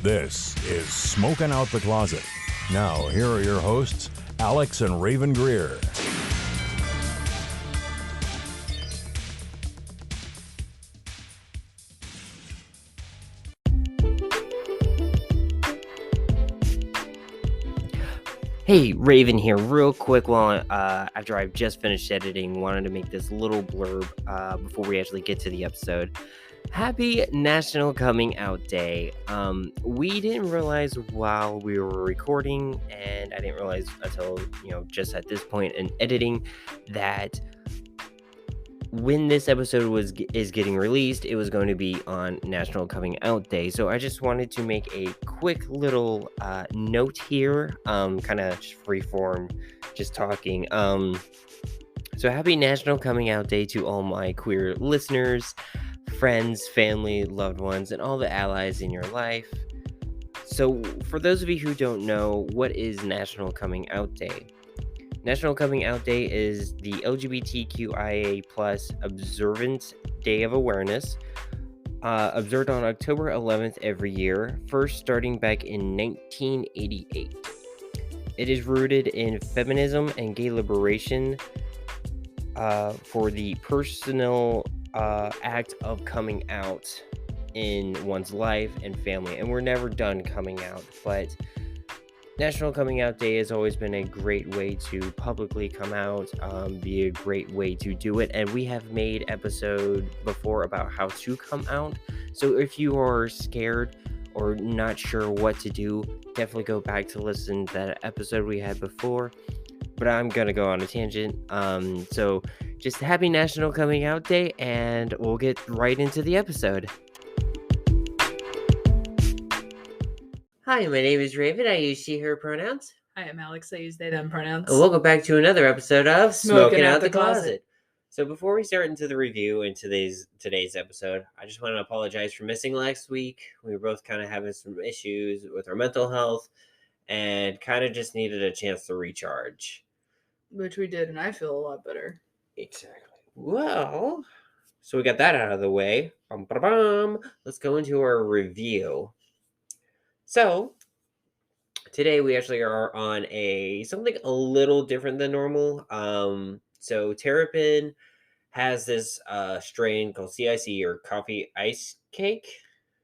This is Smoking Out the Closet. Now, here are your hosts, Alex and Rayven Greer. Hey, Raven here, real quick. After I've just finished editing, wanted to make this little blurb before we actually get to the episode. Happy National Coming Out Day. We didn't realize while we were recording, and I didn't realize until, just at this point in editing, that when this episode is getting released, it was going to be on National Coming Out Day. So I just wanted to make a quick little note here, kind of just freeform, just talking. So happy National Coming Out Day to all my queer listeners, friends, family, loved ones, and all the allies in your life. So for those of you who don't know, what is National Coming Out Day? National Coming Out Day is the LGBTQIA+ observance day of awareness, observed on October 11th every year, first starting back in 1988. It is rooted in feminism and gay liberation for the personal act of coming out in one's life and family. And we're never done coming out, but National Coming Out Day has always been a great way to publicly come out, be a great way to do it. And we have made episode before about how to come out. So if you are scared or not sure what to do, definitely go back to listen to that episode we had before. But I'm going to go on a tangent. So just happy National Coming Out Day, and we'll get right into the episode. Hi, my name is Rayven. I use she, her pronouns. Hi, I'm Alex. I use they, them pronouns. And welcome back to another episode of Smoking Out the Closet. So before we start into the review and today's episode, I just want to apologize for missing last week. We were both kind of having some issues with our mental health and kind of just needed a chance to recharge. Which we did, and I feel a lot better. Exactly. Well, so we got that out of the way. Let's go into our review. So, today we actually are on something a little different than normal. So Terrapin has this strain called CIC, or coffee ice cake.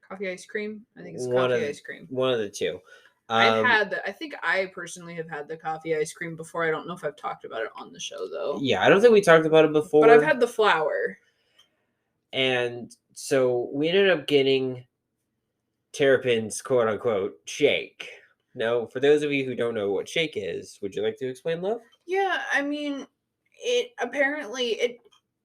Coffee ice cream? I think it's coffee ice cream. One of the two. I've had I think I personally have had the coffee ice cream before. I don't know if I've talked about it on the show, though. Yeah, I don't think we talked about it before. But I've had the flour. And so we ended up getting Terrapin's quote-unquote shake. Now, for those of you who don't know what shake is, would you like to explain, love? Yeah, I mean,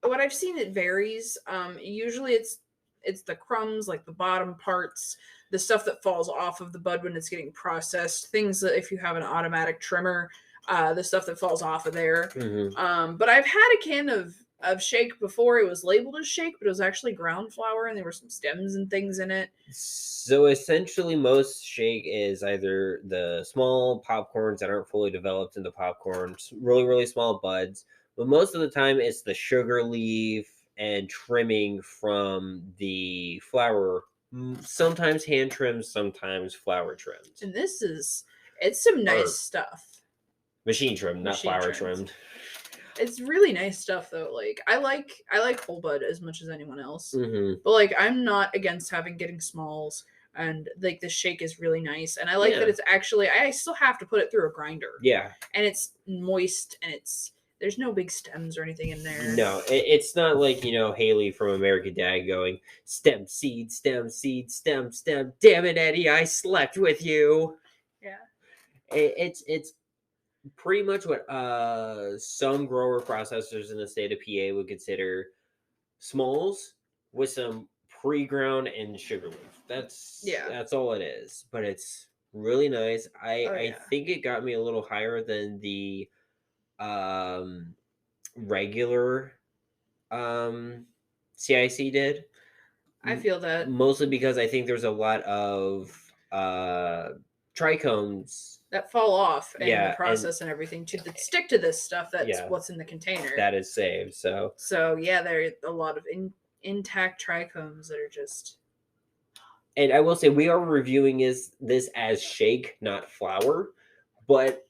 what I've seen, it varies. Usually it's the crumbs, like the bottom parts, the stuff that falls off of the bud when it's getting processed, things that if you have an automatic trimmer, the stuff that falls off of there. Mm-hmm. But I've had a can of shake before. It was labeled as shake, but it was actually ground flour, and there were some stems and things in it. So essentially most shake is either the small popcorns that aren't fully developed into popcorns, really, really small buds, but most of the time it's the sugar leaf and trimming from the flour, sometimes hand trimmed, sometimes flour trimmed. And it's some nice stuff. Machine trimmed, not flour trimmed. It's really nice stuff, though. Like I like whole bud as much as anyone else. Mm-hmm. But like I'm not against getting smalls, and like the shake is really nice. And I like that it's actually, I still have to put it through a grinder. Yeah. And it's moist, and there's no big stems or anything in there. No, it's not like, Haley from American Dad going, stem, seed, stem, seed, stem, stem. Damn it, Eddie, I slept with you. Yeah. It's pretty much what some grower processors in the state of PA would consider smalls with some pre-ground and sugar leaf. That's all it is. But it's really nice. I think it got me a little higher than the regular CIC did. I feel that. Mostly because I think there's a lot of trichomes that fall off in the process and everything to stick to this stuff. That's what's in the container. That is saved. So yeah, there are a lot of intact trichomes that are just And I will say we are reviewing this as shake, not flower. But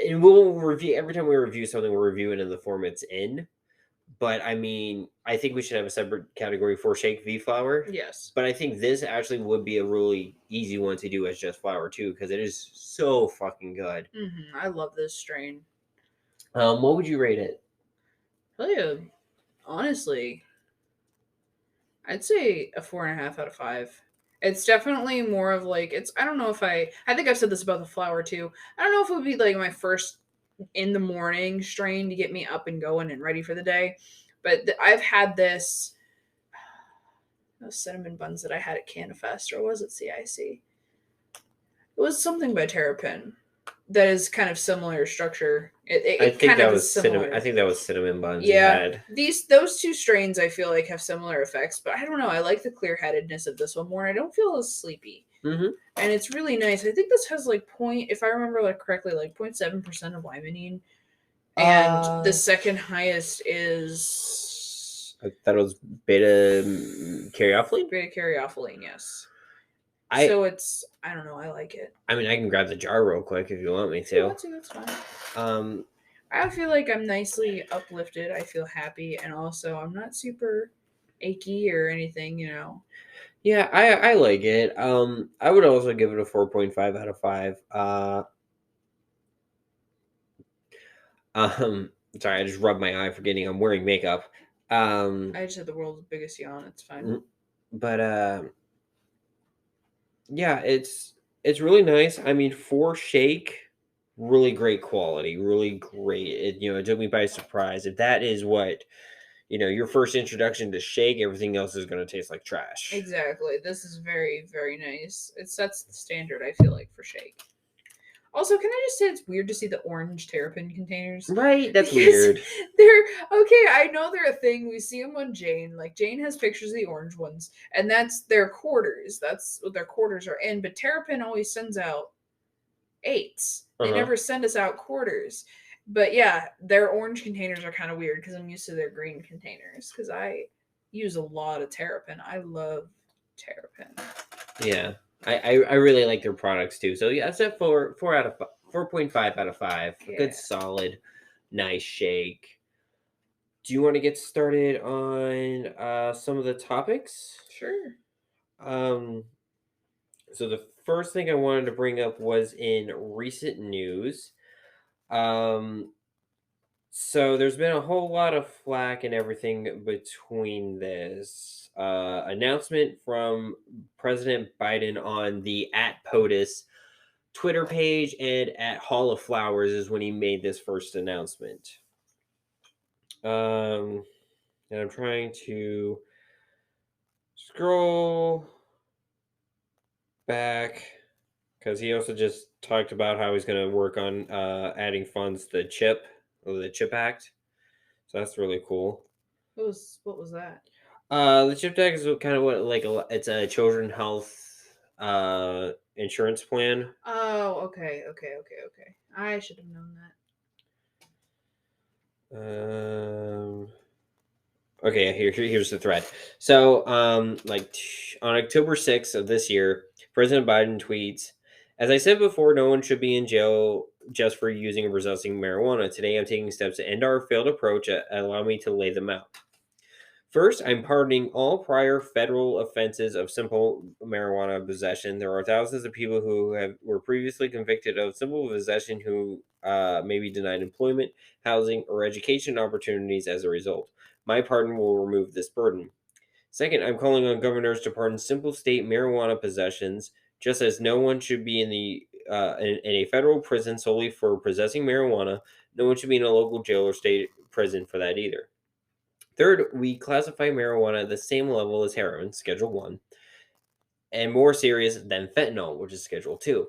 and we'll review every time we review something, we're reviewing in the form it's in. But I mean, I think we should have a separate category for shake v flower. Yes. But I think this actually would be a really easy one to do as just flower too, because it is so fucking good. I love this strain. What would you rate it? Honestly, I'd say a 4.5 out of 5. It's definitely more of like I don't know if I think I've said this about the flower too. I don't know if it would be like my first in the morning strain to get me up and going and ready for the day. But I've had those cinnamon buns that I had at CannaFest, or was it CIC? It was something by Terrapin that is kind of similar structure. I think kind that of was similar. cinnamon. I think that was cinnamon buns. Yeah, those two strains I feel like have similar effects, but I don't know. I like the clear-headedness of this one more. I don't feel as sleepy, and it's really nice. I think this has like if I remember like correctly, like 0.7% of limonene, and the second highest is. I thought it was beta caryophyllene. Beta caryophyllene, yes. So I don't know. I like it. I mean, I can grab the jar real quick if you want me to. If you want to, that's fine. I feel like I'm nicely uplifted. I feel happy, and also I'm not super achy or anything, you know. Yeah, I like it. I would also give it a 4.5 out of 5. Sorry, I just rubbed my eye forgetting I'm wearing makeup. I just had the world's biggest yawn. It's fine. But yeah, it's really nice. I mean, for shake, really great quality, really great. It took me by surprise. If that is what your first introduction to shake, everything else is going to taste like trash. Exactly. This is very, very nice. It sets the standard, I feel like, for shake. Also, can I just say it's weird to see the orange Terrapin containers? Right, that's weird. They're okay. I know they're a thing. We see them on Jane. Like Jane has pictures of the orange ones, and that's their quarters. That's what their quarters are in. But Terrapin always sends out 8s. They never send us out quarters. But yeah, their orange containers are kind of weird because I'm used to their green containers because I use a lot of Terrapin. I love Terrapin. Yeah. I really like their products too. So yeah, that's a 4.5 out of 5. Yeah. Good, solid, nice shake. Do you want to get started on some of the topics? Sure. So the first thing I wanted to bring up was in recent news. So there's been a whole lot of flack and everything between this announcement from President Biden on the @POTUS Twitter page and at Hall of Flowers is when he made this first announcement. And I'm trying to scroll back because he also just talked about how he's going to work on adding funds to the CHIP Act. So that's really cool. What was that? The CHIP Act is kind of it's a children's health insurance plan. Oh, okay. I should have known that. Okay, here's the thread. So, on October 6th of this year, President Biden tweets, "As I said before, no one should be in jail just for using or possessing marijuana. Today, I'm taking steps to end our failed approach and allow me to lay them out. First, I'm pardoning all prior federal offenses of simple marijuana possession. There are thousands of people who were previously convicted of simple possession who may be denied employment, housing, or education opportunities as a result. My pardon will remove this burden. Second, I'm calling on governors to pardon simple state marijuana possessions, just as no one should be in a federal prison solely for possessing marijuana. No one should be in a local jail or state prison for that either. Third, we classify marijuana at the same level as heroin, Schedule 1, and more serious than fentanyl, which is Schedule 2.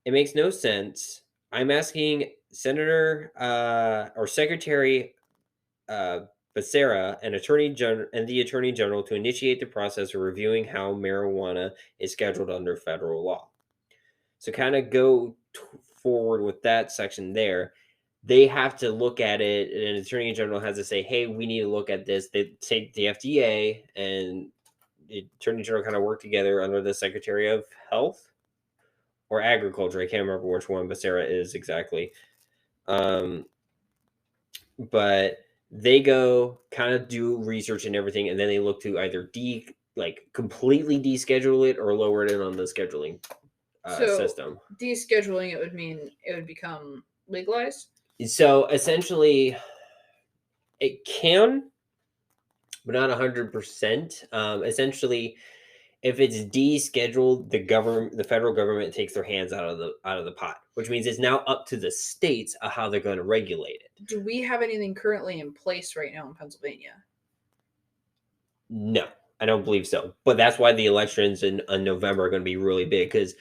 It makes no sense. I'm asking Senator or Secretary Becerra and the Attorney General to initiate the process of reviewing how marijuana is scheduled under federal law." So kind of go forward with that section there. They have to look at it, and the Attorney General has to say, "Hey, we need to look at this." They take the FDA and Attorney General kind of work together under the Secretary of Health or Agriculture. I can't remember which one, but Sarah is exactly. But they go kind of do research and everything, and then they look to either completely deschedule it or lower it in on the scheduling system. Descheduling, it would mean it would become legalized. So essentially, it can, but not 100%. Essentially, if it's descheduled, the federal government takes their hands out of the pot, which means it's now up to the states of how they're going to regulate it. Do we have anything currently in place right now in Pennsylvania? No, I don't believe so. But that's why the elections in November are going to be really big, because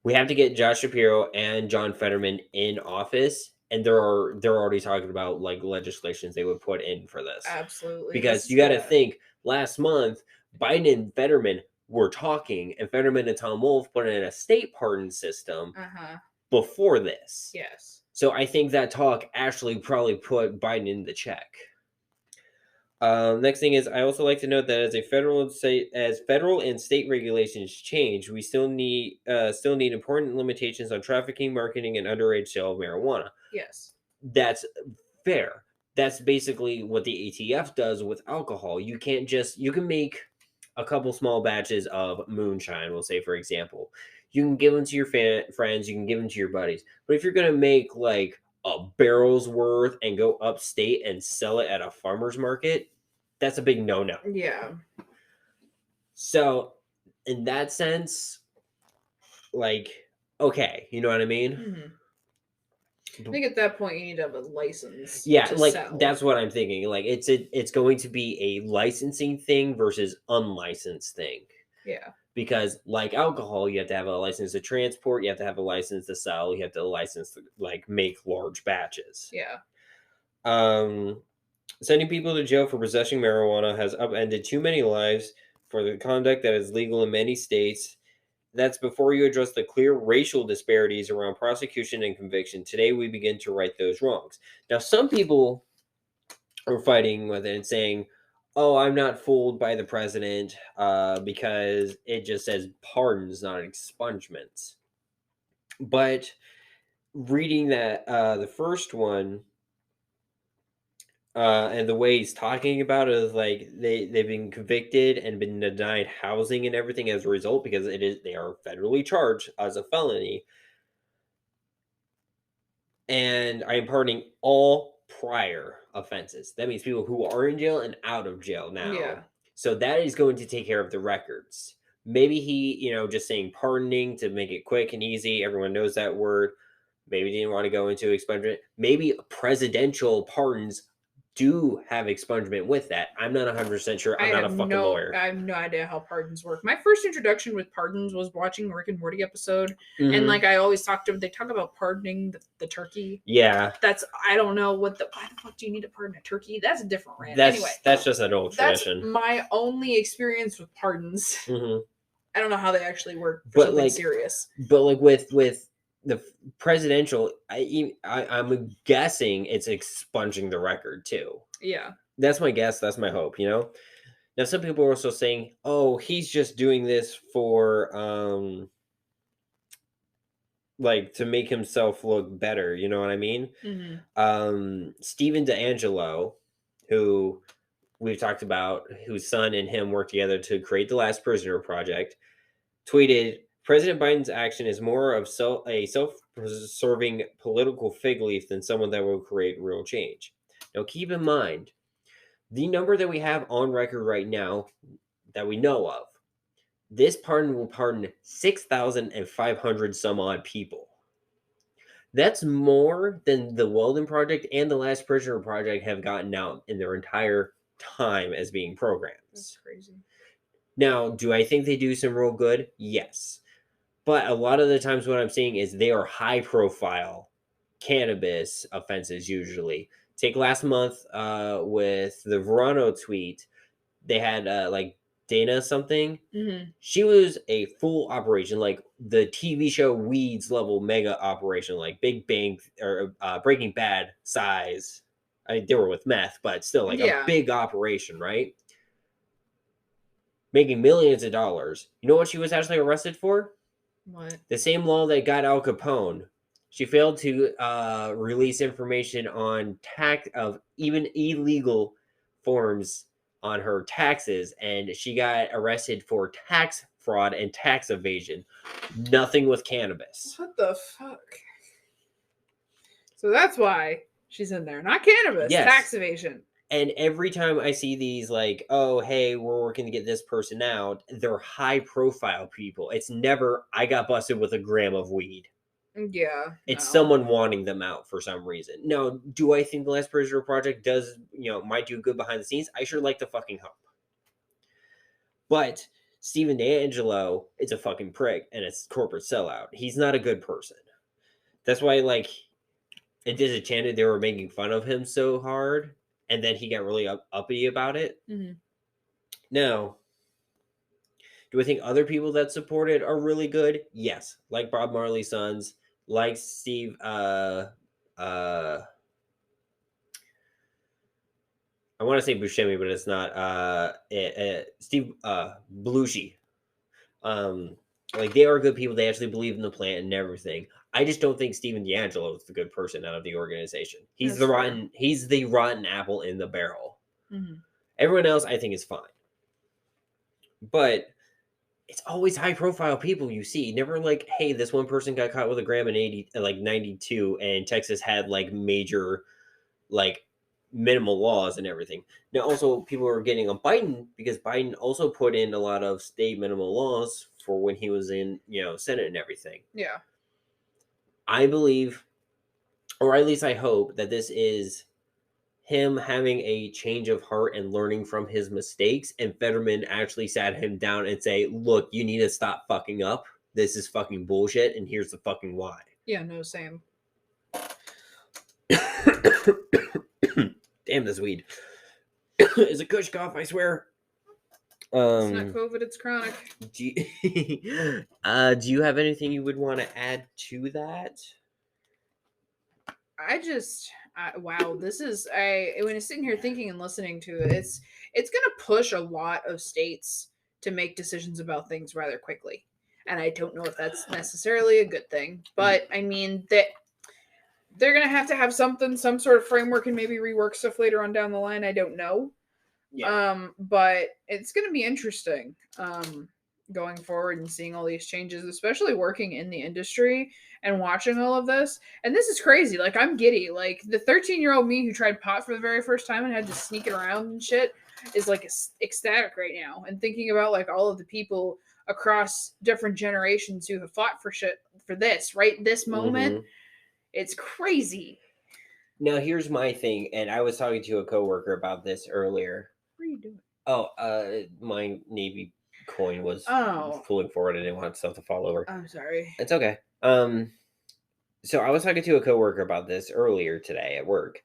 we have to get Josh Shapiro and John Fetterman in office, and they're already talking about like legislations they would put in for this. Absolutely. Because you got to think, last month Biden and Fetterman were talking, and Fetterman and Tom Wolf put in a state pardon system before this. Yes. So I think that talk actually probably put Biden in the check. Next thing is, I also like to note that as federal and state regulations change, we still need important limitations on trafficking, marketing, and underage sale of marijuana. Yes. That's fair. That's basically what the ATF does with alcohol. You can make a couple small batches of moonshine, we'll say, for example. You can give them to your friends, you can give them to your buddies. But if you're going to make like a barrel's worth and go upstate and sell it at a farmer's market, that's a big no-no. Yeah. So in that sense, like, okay, you know what I mean? Mm-hmm. I think at that point you need to have a license. Yeah, to like sell. That's what I'm thinking. Like it's going to be a licensing thing versus unlicensed thing. Yeah. Because like alcohol, you have to have a license to transport, you have to have a license to sell, you have to license to like make large batches. Yeah. Sending people to jail for possessing marijuana has upended too many lives for the conduct that is legal in many states. That's before you address the clear racial disparities around prosecution and conviction. Today, we begin to right those wrongs. Now, some people are fighting with it and saying, oh, I'm not fooled by the president because it just says pardons, not expungements. But reading that, the first one, and the way he's talking about it is like they've been convicted and been denied housing and everything as a result, because they are federally charged as a felony. And I am pardoning all prior offenses. That means people who are in jail and out of jail now. Yeah. So that is going to take care of the records. Maybe he, just saying pardoning to make it quick and easy. Everyone knows that word. Maybe didn't want to go into expungement. Maybe presidential pardons do have expungement with that. I'm not 100% sure. I'm not a fucking lawyer. I have no idea how pardons work. My first introduction with pardons was watching Rick and Morty episode. Mm-hmm. And like I always they talk about pardoning the turkey. Yeah. I don't know why the fuck do you need to pardon a turkey? That's a different rant. That's just an old tradition. That's my only experience with pardons. Mm-hmm. I don't know how they actually work for something serious. But like with the presidential, I'm guessing it's expunging the record too. Yeah. That's my guess. That's my hope, Now, some people are also saying, oh, he's just doing this for, to make himself look better. You know what I mean? Mm-hmm. Stephen DeAngelo, who we've talked about, whose son and him worked together to create the Last Prisoner Project, tweeted, President Biden's action is more of a self-preserving political fig leaf than someone that will create real change. Now, keep in mind, the number that we have on record right now that we know of, this pardon will pardon 6,500 some odd people. That's more than the Weldon Project and the Last Prisoner Project have gotten out in their entire time as being programs. That's crazy. Now, do I think they do some real good? Yes. But a lot of the times what I'm seeing is they are high-profile cannabis offenses usually. Take last month with the Verano tweet. They had Dana something. Mm-hmm. She was a full operation, like the TV show Weeds level mega operation, like Big Bang or Breaking Bad size. I mean, they were with meth, but still a big operation, right? making millions of dollars. You know what she was actually arrested for? What? The same law that got Al Capone. She failed to release information on tax of even illegal forms on her taxes, and she got arrested for tax fraud and tax evasion. Nothing with cannabis. What the fuck? So that's why she's in there. Not cannabis, Yes. tax evasion. And every time I see these, like, oh, hey, we're working to get this person out, they're high profile people. It's never, I got busted with a gram of weed. Yeah. It's no. someone wanting them out for some reason. Now, do I think the Last Prisoner Project does, might do good behind the scenes? I sure like to fucking hope. But Steven D'Angelo is a fucking prick and a corporate sellout. He's not a good person. That's why, like, it disenchanted they were making fun of him so hard, and then he got really uppity about it. Mhm. Now, do I think other people that support it are really good? Yes. Like Bob Marley's sons, like Steve, I want to say Buscemi, but it's not. Steve Belushi. Like they are good people. They actually believe in the plant and everything. I just don't think Steven D'Angelo is the good person out of the organization. He's That's the fair. rotten. He's the rotten apple in the barrel. Mm-hmm. Everyone else, I think, is fine. But it's always high profile people you see. Never like, hey, this one person got caught with a gram in 92, and Texas had like major, like minimal laws and everything. Now, also people are getting on Biden because Biden also put in a lot of state minimal laws for when he was in, Senate and everything. Yeah. I believe, or at least I hope, that this is him having a change of heart and learning from his mistakes, and Fetterman actually sat him down and say, look, you need to stop fucking up. This is fucking bullshit, and here's the fucking why. Yeah, no, same. Damn this weed. It's a kush cough, I swear. It's not COVID, it's chronic. Do you have anything you would want to add to that? Wow, this is when I'm sitting here thinking and listening to it, it's gonna push a lot of states to make decisions about things rather quickly. And I don't know if that's necessarily a good thing. But I mean that they're gonna have something, some sort of framework, and maybe rework stuff later on down the line. I don't know. Yeah. But it's gonna be interesting. Going forward and seeing all these changes, especially working in the industry and watching all of this. And this is crazy. Like, I'm giddy. Like, the 13-year-old me who tried pot for the very first time and had to sneak it around and shit is like ecstatic right now. And thinking about like all of the people across different generations who have fought for shit for this, right? This moment, it's crazy. Now, here's my thing. And I was talking to a coworker about this earlier. What are you doing? Oh, my Navy coin was pulling forward. I didn't want stuff to fall over. I'm sorry. It's okay. So I was talking to a coworker about this earlier today at work.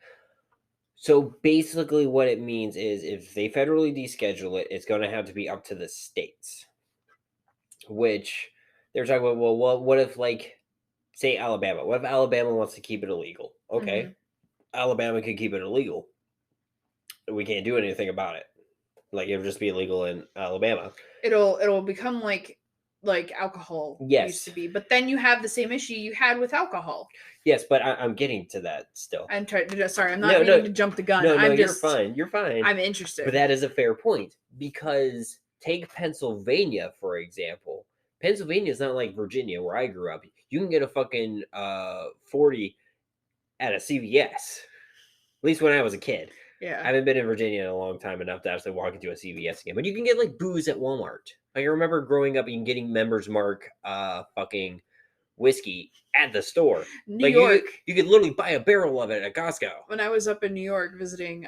So basically what it means is if they federally deschedule it, it's going to have to be up to the states. Which they're talking about, well, what if, like, say Alabama? What if Alabama wants to keep it illegal? Okay. Alabama could keep it illegal. We can't do anything about it. Like, it'll just be illegal in Alabama. It'll become like alcohol used to be, but then you have the same issue you had with alcohol. Yes, but I'm getting to that still. Sorry, I'm not meaning to jump the gun. No, you're fine. You're fine. I'm interested. But that is a fair point, because take Pennsylvania, for example. Pennsylvania is not like Virginia, where I grew up. You can get a fucking 40 at a CVS. At least when I was a kid. Yeah. I haven't been in Virginia in a long time enough to actually walk into a CVS again. But you can get like booze at Walmart. Like, I remember growing up and getting Members Mark fucking whiskey at the store. New York. You could literally buy a barrel of it at Costco. When I was up in New York visiting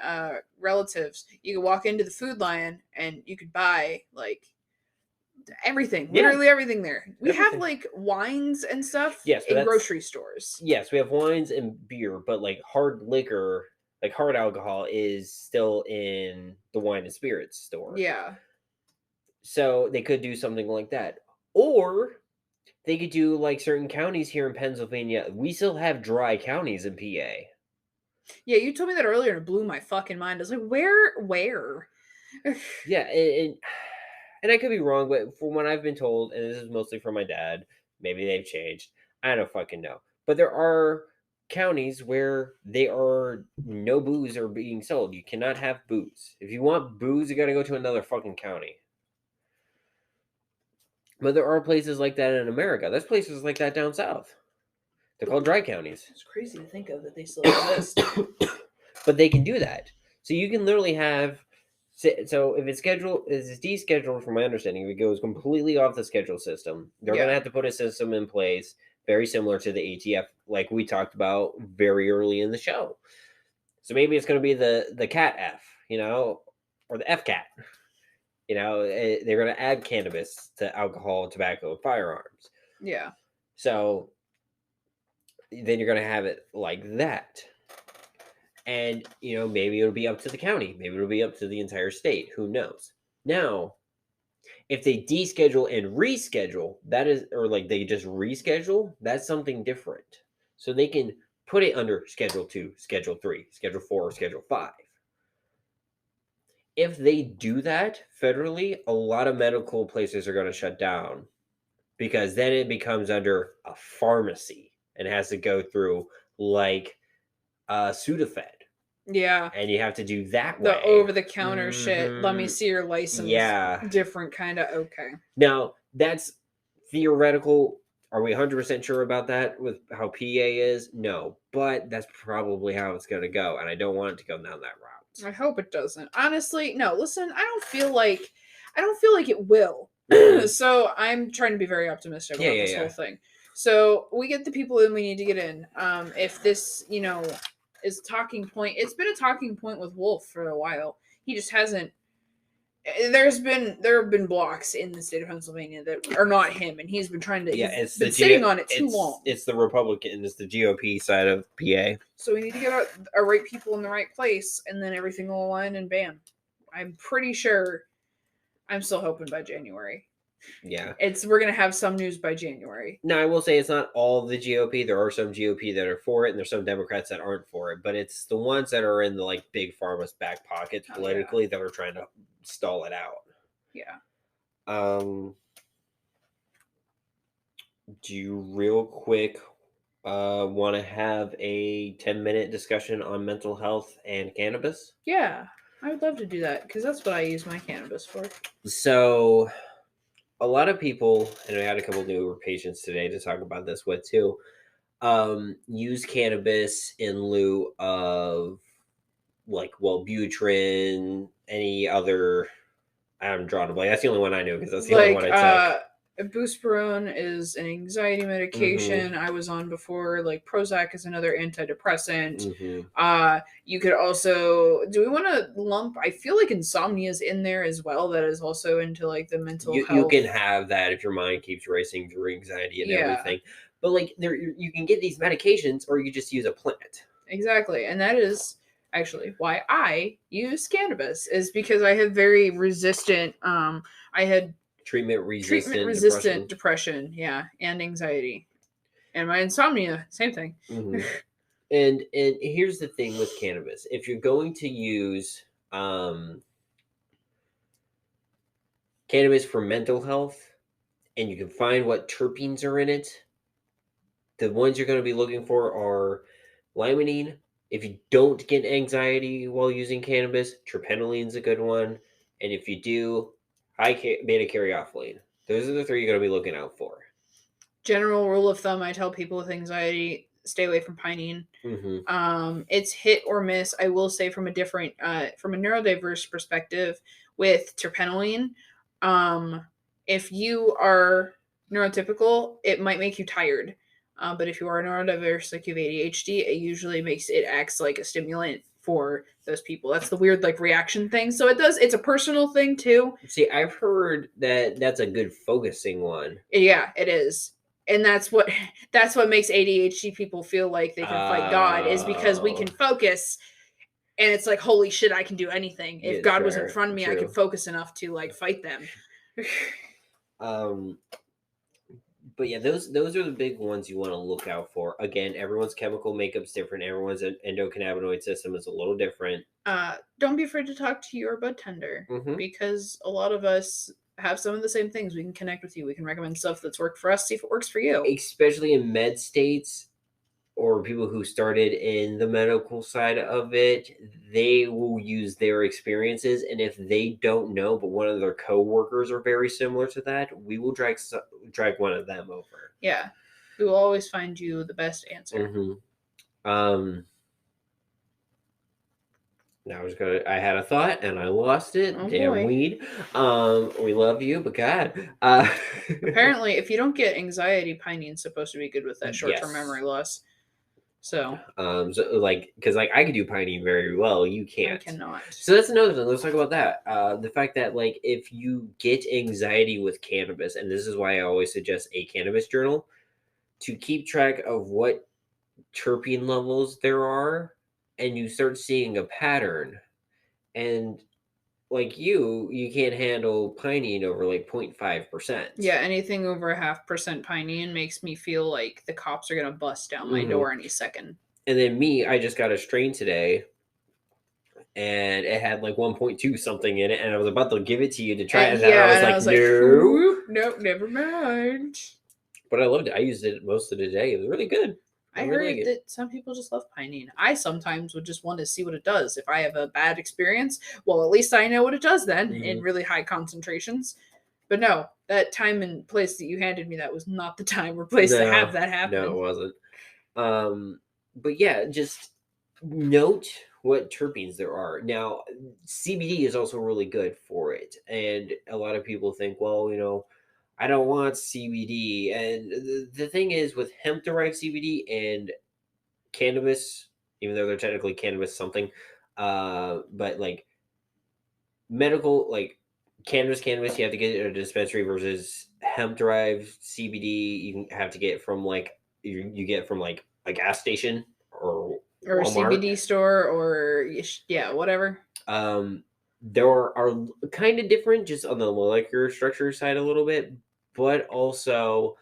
relatives, you could walk into the Food Lion and you could buy like everything, literally everything there. We have like wines and stuff in grocery stores. Yes, we have wines and beer, but like hard liquor, like hard alcohol, is still in the wine and spirits store. Yeah. So they could do something like that. Or they could do like certain counties here in Pennsylvania. We still have dry counties in PA. Yeah, you told me that earlier and it blew my fucking mind. I was like, where? Yeah, and and I could be wrong, but from what I've been told, and this is mostly from my dad, maybe they've changed. I don't fucking know. But there are counties where they are no booze are being sold. You cannot have booze. If you want booze, you got to go to another fucking county. But there are places like that in America. There's places like that down south. They're called dry counties. It's crazy to think of that they still exist. But they can do that. So you can literally have. So if it's descheduled, from my understanding, if it goes completely off the schedule system, they're going to have to put a system in place very similar to the ATF, like we talked about very early in the show. So maybe it's going to be the CAT F, or the FCAT. They're going to add cannabis to alcohol, tobacco, and firearms. Yeah. So then you're going to have it like that. And, maybe it'll be up to the county. Maybe it'll be up to the entire state. Who knows? Now, if they deschedule and reschedule, they just reschedule, that's something different. So they can put it under Schedule 2, Schedule 3, Schedule 4, or Schedule 5. If they do that federally, a lot of medical places are going to shut down because then it becomes under a pharmacy and has to go through like Sudafed. Yeah. And you have to do that the way. over-the-counter shit. Let me see your license. Yeah. Different kind of okay. Now, that's theoretical. Are we 100% sure about that with how PA is? No. But that's probably how it's going to go. And I don't want it to go down that route. I hope it doesn't. Honestly, no, listen, I don't feel like it will. So I'm trying to be very optimistic about this whole thing. So we get the people in we need to get in. If this, is a talking point, it's been a talking point with Wolf for a while. He just hasn't. There have been blocks in the state of Pennsylvania that are not him, and he's been trying to. Yeah, it's been sitting on it too long. It's the Republican, it's the GOP side of PA. So we need to get our right people in the right place, and then everything will align, and bam. I'm pretty sure. I'm still hoping by January. Yeah, we're gonna have some news by January. Now I will say it's not all the GOP. There are some GOP that are for it, and there's some Democrats that aren't for it. But it's the ones that are in the big pharma's back pockets politically that are trying to stall it out. Yeah. Do you real quick want to have a 10-minute discussion on mental health and cannabis? Yeah, I would love to do that because that's what I use my cannabis for. So a lot of people, and I had a couple newer patients today to talk about this with too, use cannabis in lieu of Wellbutrin, any other. I'm drawing a blank. That's the only one I know because that's the only one I took. Buspirone is an anxiety medication I was on before. Prozac is another antidepressant. You could also. Do we want to lump? I feel like insomnia is in there as well. That is also into the mental health. You can have that if your mind keeps racing through anxiety and everything. But you can get these medications, or you can just use a plant. Exactly, and that is actually why I use cannabis, is because I have very resistant. I had treatment resistant depression, and anxiety, and my insomnia, same thing. And here's the thing with cannabis: if you're going to use cannabis for mental health, and you can find what terpenes are in it, the ones you're going to be looking for are limonene. If you don't get anxiety while using cannabis, terpenylene is a good one. And if you do, beta-caryophyllene. Those are the three you're going to be looking out for. General rule of thumb, I tell people with anxiety, stay away from pinene. It's hit or miss. I will say from a neurodiverse perspective with terpenylene, if you are neurotypical, it might make you tired. But if you are neurodiverse, like you have ADHD, it acts like a stimulant for those people. That's the weird reaction thing. So it's a personal thing too. See, I've heard that that's a good focusing one. Yeah, it is. And that's what makes ADHD people feel like they can fight God, is because we can focus, and it's like, holy shit, I can do anything. If God was in front of me, I could focus enough to fight them. But yeah, those are the big ones you want to look out for. Again, everyone's chemical makeup's different. Everyone's endocannabinoid system is a little different. Don't be afraid to talk to your bud tender, because a lot of us have some of the same things. We can connect with you. We can recommend stuff that's worked for us, see if it works for you. Especially in med states or people who started in the medical side of it, they will use their experiences. And if they don't know, but one of their coworkers are very similar to that, we will drag one of them over. Yeah. We will always find you the best answer. Mm-hmm. Now I had a thought and I lost it. Oh, Damn boy. weed. We love you, but God. Apparently, if you don't get anxiety, pinene's supposed to be good with that short-term Yes. memory loss. So because I could do piney very well, you can't. I cannot. So that's another thing. Let's talk about that. The fact that like if you get anxiety with cannabis, and this is why I always suggest a cannabis journal to keep track of what terpene levels there are, and you start seeing a pattern, and like you can't handle pinene over like 0.5%. Yeah, anything over 0.5% pinene makes me feel like the cops are gonna bust down my door any second. And then I just got a strain today, and it had like 1.2 something in it, and I was about to give it to you to try it, and I was like, no, nope, never mind. But I loved it. I used it most of the day. It was really good. I heard that some people just love pinene. I sometimes would just want to see what it does. If I have a bad experience, well, at least I know what it does then in really high concentrations. But no, that time and place that you handed me, that was not the time or place to have that happen. No, it wasn't. But yeah, just note what terpenes there are. Now, CBD is also really good for it. And a lot of people think, well, I don't want CBD. And the thing is with hemp-derived CBD and cannabis, even though they're technically cannabis something, but like medical, like cannabis, you have to get it at a dispensary versus hemp-derived CBD, you have to get from like, you get from like a gas station or a CBD store or whatever. There are kind of different just on the molecular structure side a little bit, but also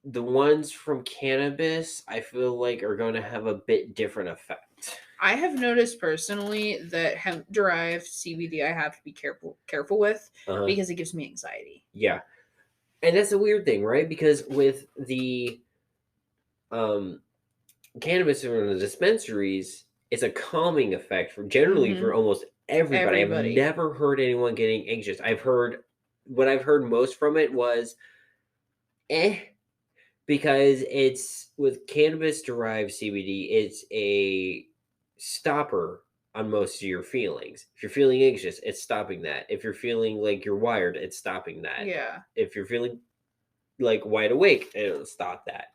the ones from cannabis I feel like are going to have a bit different effect. I have noticed personally that hemp-derived CBD I have to be careful with because it gives me anxiety. Yeah. And that's a weird thing, right? Because with the cannabis in the dispensaries, it's a calming effect for almost everybody. I've never heard anyone getting anxious. What I've heard most from it was because it's with cannabis derived CBD, it's a stopper on most of your feelings. If you're feeling anxious, it's stopping that. If you're feeling like you're wired, it's stopping that. Yeah. If you're feeling like wide awake, it'll stop that.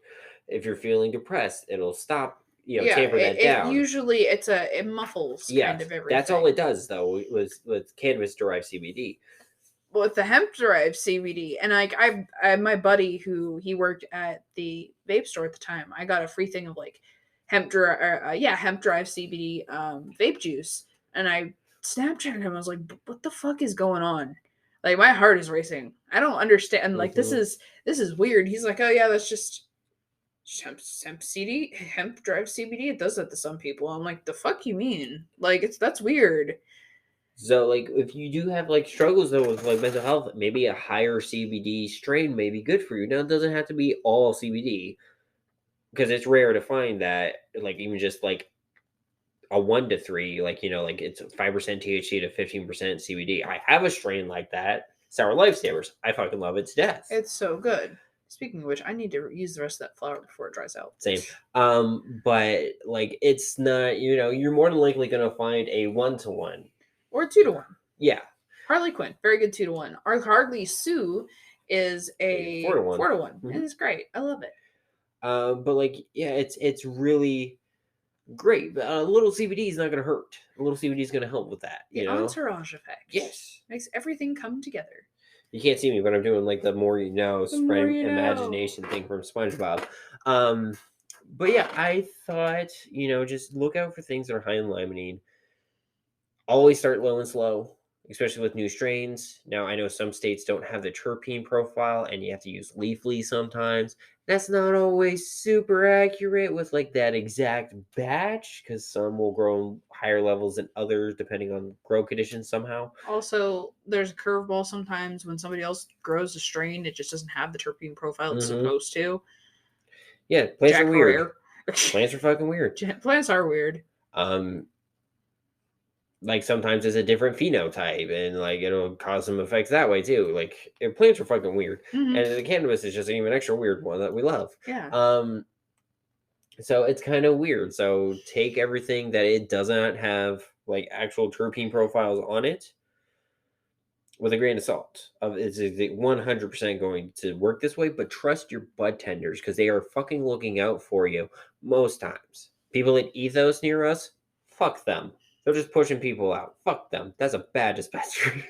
If you're feeling depressed, it'll stop, tamper that down. Usually it muffles kind of everything. That's all it does though with cannabis derived CBD. With the hemp derived CBD, and like I my buddy who he worked at the vape store at the time, I got a free thing of like hemp derived CBD vape juice, and I Snapchatted him. I was like, what the fuck is going on? Like my heart is racing. I don't understand. Like this is weird. He's like, oh yeah, that's just hemp derived CBD. It does that to some people. I'm like, the fuck you mean? Like that's weird. So, like, if you do have, like, struggles, though, with, like, mental health, maybe a higher CBD strain may be good for you. Now, it doesn't have to be all CBD, because it's rare to find that, like, even just, like, a 1 to 3, like, like, it's 5% THC to 15% CBD. I have a strain like that, Sour Lifesavers. I fucking love it to death. It's so good. Speaking of which, I need to use the rest of that flower before it dries out. Same. But, like, it's not, you're more than likely going to find a 1-to-1. Or 2-to-1. Yeah. Harley Quinn, very good 2-to-1. Our Harley Sue is a 4-to-1. 4-to-1. Mm-hmm. And it's great. I love it. But like, yeah, it's really great. But a little CBD is not going to hurt. A little CBD is going to help with that. The entourage effect. Yes. Makes everything come together. You can't see me, but I'm doing like the more you know, spread imagination thing from SpongeBob. But yeah, I thought, just look out for things that are high in limonene. Always start low and slow. especially with new strains. Now, I know some states don't have the terpene profile and you have to use leafly sometimes. That's not always super accurate with like that exact batch because some will grow higher levels than others depending on grow conditions somehow. Also, there's a curveball sometimes when somebody else grows a strain, it just doesn't have the terpene profile it's supposed to. Yeah, plants Jack are weird. Herrera. Plants are fucking weird. Plants are weird. Like sometimes it's a different phenotype and like it'll cause some effects that way too. Like plants are fucking weird. Mhm. And the cannabis is just an even extra weird one that we love. Yeah. So it's kind of weird. So take everything that it does not have like actual terpene profiles on it with a grain of salt. It's 100% going to work this way, but trust your bud tenders because they are fucking looking out for you most times. People at Ethos near us, fuck them. They're just pushing people out. Fuck them. That's a bad dispensary.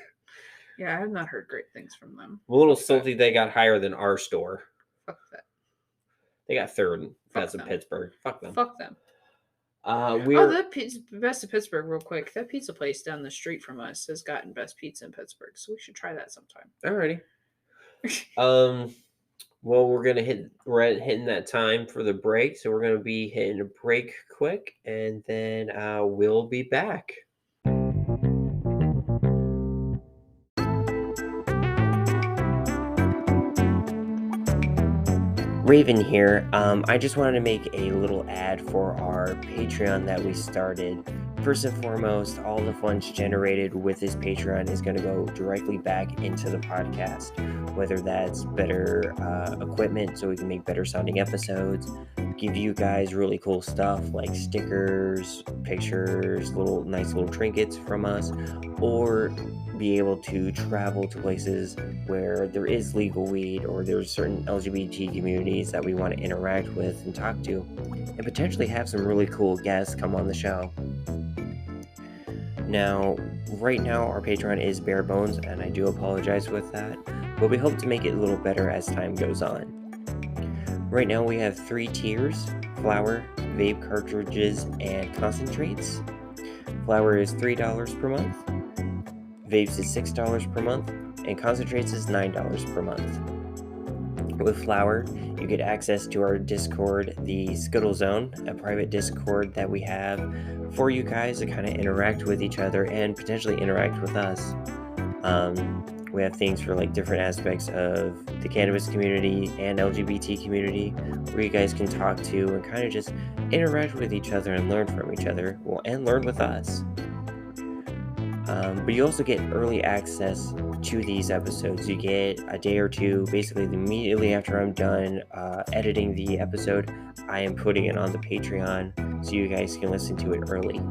Yeah, I have not heard great things from them. I'm a little salty they got higher than our store. Fuck that. They got third. That's in them. Pittsburgh. Fuck them. Fuck them. We're Best of Pittsburgh, real quick. That pizza place down the street from us has gotten best pizza in Pittsburgh, so we should try that sometime. Alrighty. Well, we're hitting that time for the break, so we're gonna be hitting a break quick, and then we'll be back. Rayven here. I just wanted to make a little ad for our Patreon that we started. First and foremost, all the funds generated with this Patreon is going to go directly back into the podcast, whether that's better equipment so we can make better sounding episodes, give you guys really cool stuff like stickers, pictures, nice little trinkets from us, or be able to travel to places where there is legal weed or there's certain LGBT communities that we want to interact with and talk to, and potentially have some really cool guests come on the show. Now, right now, our Patreon is bare bones, and I do apologize with that, but we hope to make it a little better as time goes on. Right now, we have 3 tiers: flower, vape cartridges, and concentrates. Flower is $3 per month, vapes is $6 per month, and concentrates is $9 per month. With flower, you get access to our Discord, the Skittle Zone, a private Discord that we have for you guys to kind of interact with each other and potentially interact with us. We have things for like different aspects of the cannabis community and LGBT community where you guys can talk to and kind of just interact with each other and learn from each other, and learn with us. But you also get early access to these episodes. You get a day or two, basically immediately after I'm done editing the episode, I am putting it on the Patreon so you guys can listen to it early.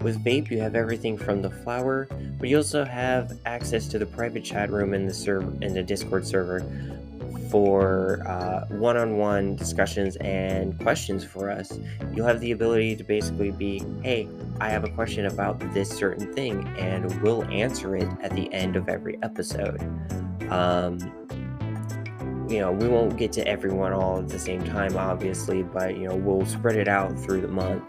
With vape, you have everything from the flower, but you also have access to the private chat room in the Discord server for one-on-one discussions and questions for us. You'll have the ability to basically be, hey, I have a question about this certain thing, and we'll answer it at the end of every episode. We won't get to everyone all at the same time, obviously, but, we'll spread it out through the month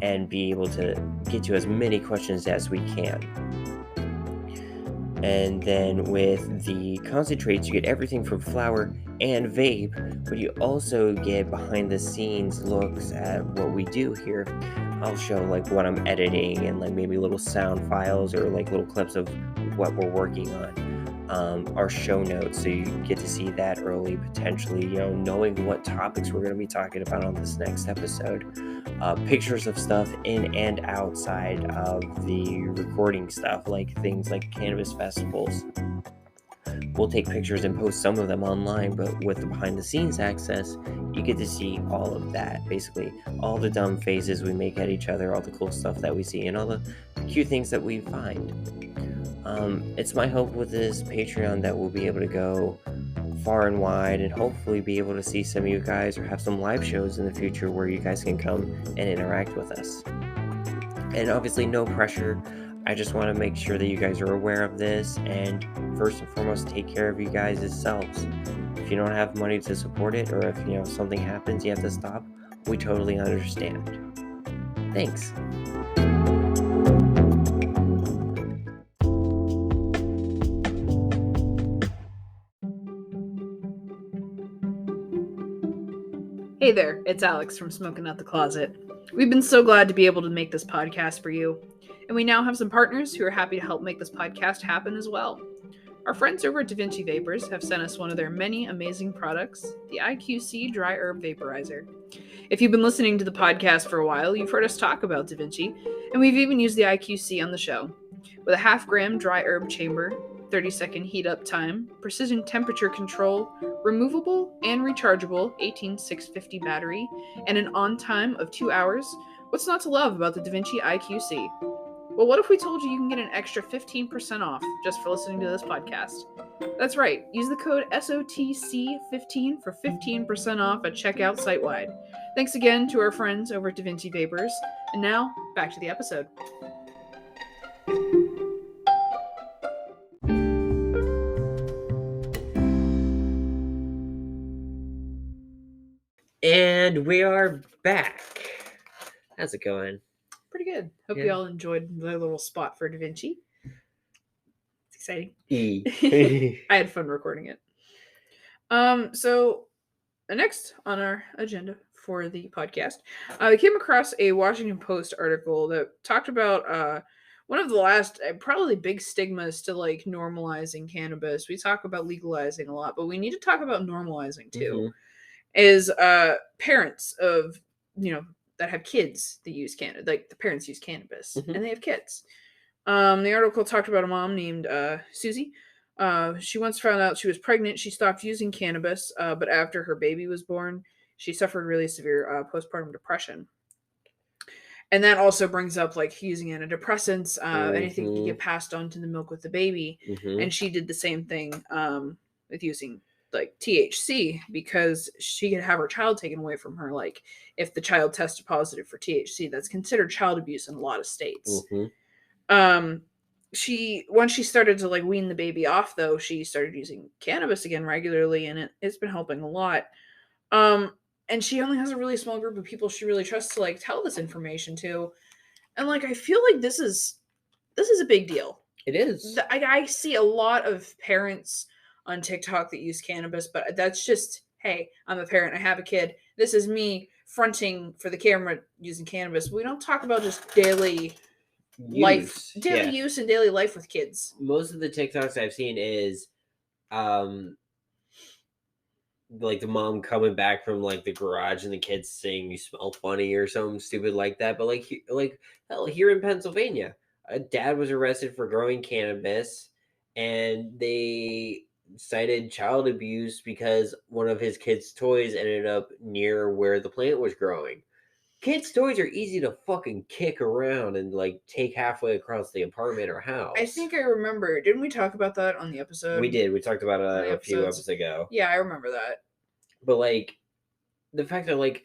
and be able to get to as many questions as we can. And then with the concentrates, you get everything from flower and vape, but you also get behind the scenes looks at what we do here. I'll show like what I'm editing and like maybe little sound files or like little clips of what we're working on. Our show notes, so you get to see that early, potentially, knowing what topics we're going to be talking about on this next episode. Pictures of stuff in and outside of the recording stuff, like things like cannabis festivals. We'll take pictures and post some of them online, but with the behind the scenes access, you get to see all of that. Basically, all the dumb faces we make at each other, all the cool stuff that we see, and all the cute things that we find. It's my hope with this Patreon that we'll be able to go far and wide and hopefully be able to see some of you guys or have some live shows in the future where you guys can come and interact with us. And obviously no pressure. I just want to make sure that you guys are aware of this, and first and foremost, take care of you guys yourselves. If you don't have money to support it, or if something happens you have to stop, we totally understand. Thanks. Hey there, it's Alex from Smoking Out the Closet. We've been so glad to be able to make this podcast for you, and we now have some partners who are happy to help make this podcast happen as well. Our friends over at Da Vinci Vapors have sent us one of their many amazing products, the IQC Dry Herb Vaporizer. If you've been listening to the podcast for a while, you've heard us talk about Da Vinci, and we've even used the IQC on the show. With a half-gram dry herb chamber, 30-second heat up time, precision temperature control, removable and rechargeable 18650 battery, and an on time of 2 hours, what's not to love about the Da Vinci IQC? Well, what if we told you can get an extra 15% off just for listening to this podcast? That's right, use the code SOTC15 for 15% off at checkout site-wide. Thanks again to our friends over at Da Vinci Vapors, and now, back to the episode. And we are back. How's it going? Pretty good. Hope Yeah. you all enjoyed the little spot for Da Vinci. It's exciting. I had fun recording it. So next on our agenda for the podcast, I came across a Washington Post article that talked about one of the last probably big stigmas to like normalizing cannabis. We talk about legalizing a lot, but we need to talk about normalizing too. Is parents of that have kids that use cannabis, like the parents use cannabis and they have kids. The article talked about a mom named Susie. She once found out she was pregnant. She stopped using cannabis, but after her baby was born, she suffered really severe postpartum depression. And that also brings up like using antidepressants, anything that can get passed on to the milk with the baby. And she did the same thing with using like THC because she could have her child taken away from her. Like if the child tested positive for THC, that's considered child abuse in a lot of states. Once she started to like wean the baby off though, she started using cannabis again regularly, and it's been helping a lot. And she only has a really small group of people she really trusts to like tell this information to. And like I feel like this is a big deal. It is. I see a lot of parents on TikTok that use cannabis, but that's just, hey, I'm a parent, I have a kid. This is me fronting for the camera using cannabis. We don't talk about just daily use and daily life with kids. Most of the TikToks I've seen is like the mom coming back from like the garage and the kids saying you smell funny or something stupid like that. But like hell, here in Pennsylvania, a dad was arrested for growing cannabis, and they cited child abuse because one of his kids' toys ended up near where the plant was growing. Kids' toys are easy to fucking kick around and like take halfway across the apartment or house. I think I remember. Didn't we talk about that on the episode? We did. We talked about it a few episodes ago. Yeah, I remember that. But like the fact that like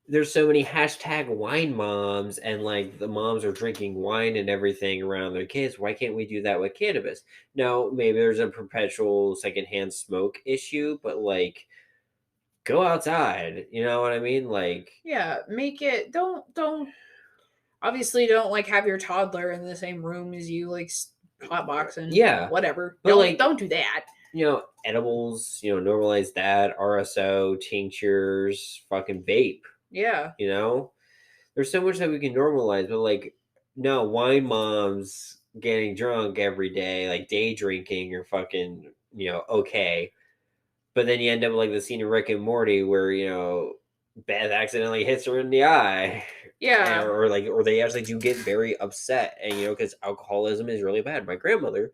there's so many hashtag wine moms and like the moms are drinking wine and everything around their kids. Why can't we do that with cannabis? Now, maybe there's a perpetual secondhand smoke issue, but like go outside. You know what I mean? Like, yeah, make it don't obviously don't like have your toddler in the same room as you, like hotboxing. Yeah. Whatever. But don't do that. Edibles, normalize that, RSO, tinctures, fucking vape. Yeah. There's so much that we can normalize, but like, no, wine moms getting drunk every day, like day drinking or fucking, okay. But then you end up like the scene of Rick and Morty where, Beth accidentally hits her in the eye. Yeah. Or they actually do get very upset. And, because alcoholism is really bad. My grandmother,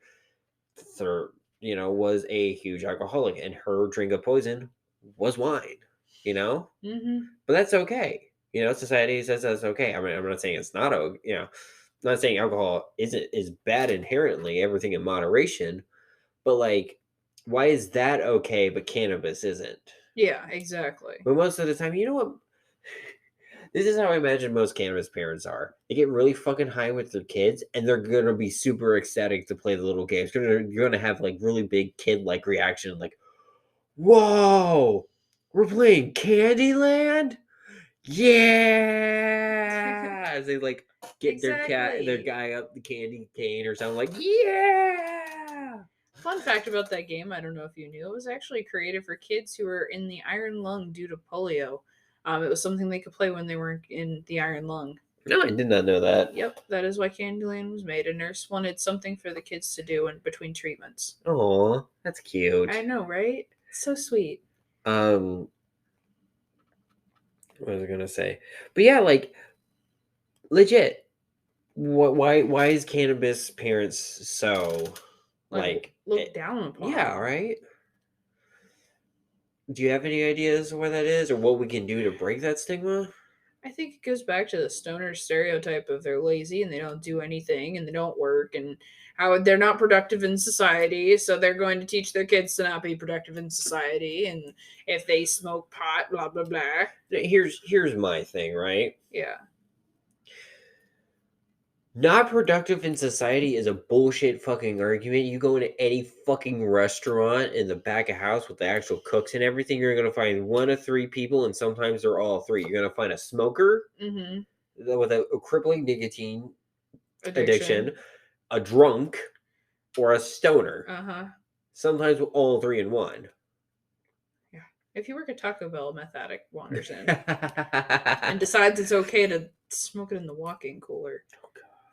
was a huge alcoholic, and her drink of poison was wine, But that's okay. Society says that's okay. I mean, I'm not saying it's not, I'm not saying alcohol is bad inherently, everything in moderation, but like, why is that okay, but cannabis isn't? Yeah, exactly. But most of the time, you know what? This is how I imagine most cannabis parents are. They get really fucking high with their kids, and they're gonna be super ecstatic to play the little games. You're gonna have like really big kid-like reaction, like, "Whoa, we're playing Candyland! Yeah!" As they like get their guy up the candy cane or something, like, "Yeah!" Fun fact about that game, I don't know if you knew, it was actually created for kids who were in the iron lung due to polio. It was something they could play when they were in the Iron Lung. No, I did not know that. Yep, that is why Candyland was made. A nurse wanted something for the kids to do in between treatments. Oh, that's cute. I know, right? So sweet. What was I gonna say? But yeah, like legit. Why is cannabis parents so like look down upon? Yeah, right. Do you have any ideas of where that is, or what we can do to break that stigma? I think it goes back to the stoner stereotype of they're lazy and they don't do anything and they don't work and how they're not productive in society, so they're going to teach their kids to not be productive in society, and if they smoke pot, blah blah blah. Here's my thing, right? Yeah. Not productive in society is a bullshit fucking argument. You go into any fucking restaurant in the back of house with the actual cooks and everything, you're gonna find one of three people, and sometimes they're all three. You're gonna find a smoker with a crippling nicotine addiction, a drunk, or a stoner. Sometimes all three in one. Yeah. If you work at Taco Bell, a meth addict wanders in and decides it's okay to smoke it in the walk-in cooler.